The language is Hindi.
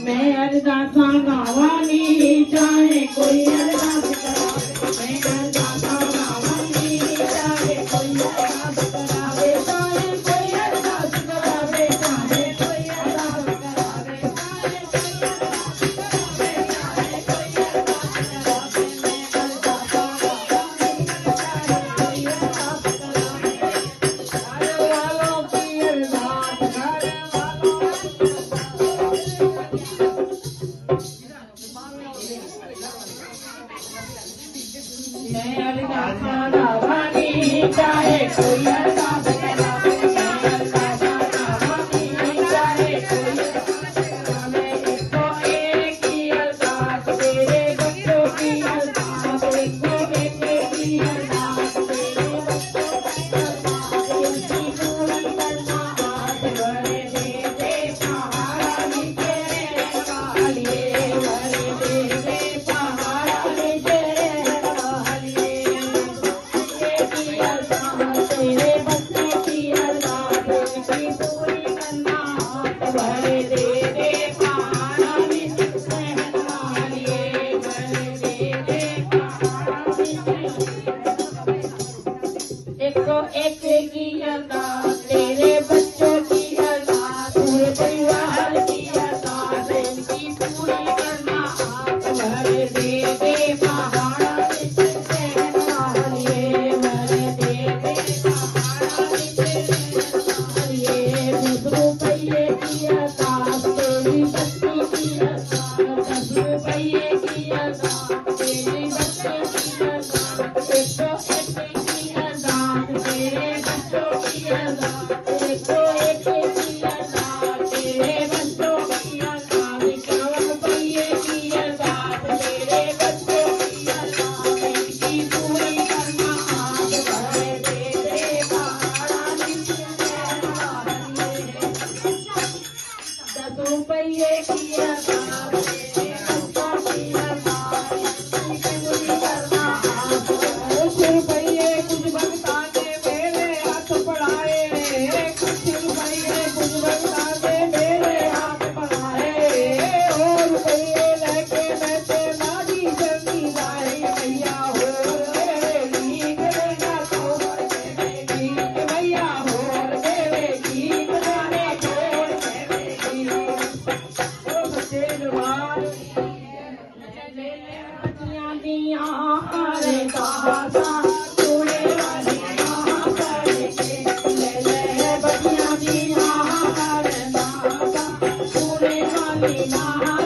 मैं अरदासा गावानी चाहे कोई अरदास करावे मैं अरदासा गावानी चाहे कोई अरदास करावे चाहे कोई अरदास करावे चाहे कोई अरदास करावे चाहे कोई अरदास करावे चाहे कोई अरदास करावे मैं अरदासा गावानी चाहे कोई अरदास करावे घर वालों की अरदास घर मैं अरदासा गावानी चाहे कोई अरदास करावे मैं अरदासा गावानी चाहे कोई अरदास करावे एको एक की अरदास तेरे बच्चों की अरदास एको एक की अरदास तेरे बच्चों की अरदास उनकी पूरी करना हाथ भरे दे सहारा नीचे वालिए भरे दे सहारा नीचे तेरे बच्चे की अरदास उनकी पूरी करना हाथ भरे दे सहारा नीचे वालिए भरे दे सहारा नीचे एको एक की अरदास तेरे बच्चों की अरदास पूरे परिवार की अरदास इनकी पूरी करना हाथ भरे दे सहारा नीचे वालिए भरे दे सहारा नीचे ₹10 की अरदास तेरी बच्ची की अरदास ₹10 की अरदास तेरी बच्ची की अरदास एको एक की अरदास तेरे बच्चों की अरदास एको एक की अरदास तेरे बच्चों की अरदास ₹51 की अरदास तेरे बच्चों की अरदास इनकी पूरी करना हाथ भरे दे सहारा नीचे ₹10 की अरदास तेरे बच्चों की अरदास इनकी पूरी करना हाथ ₹10 कुछ भगता ने मेरे हाथ बढ़ाए कुछ रुपये कुछ भगता ने मेरे हाथ बढ़ाए और रुपये लेके मैं ते मारी जल्दी जाए भैया हो लीक देगा तो लीक भैया हो देवेगी जाने छोड़ देवेगी ओ बच्चे जवान ले ले बच्चियां दिया अरे दादा तूने वाली कहाँ करके ले ले बच्चियां दिया अरे दादा तूने वाली कहाँ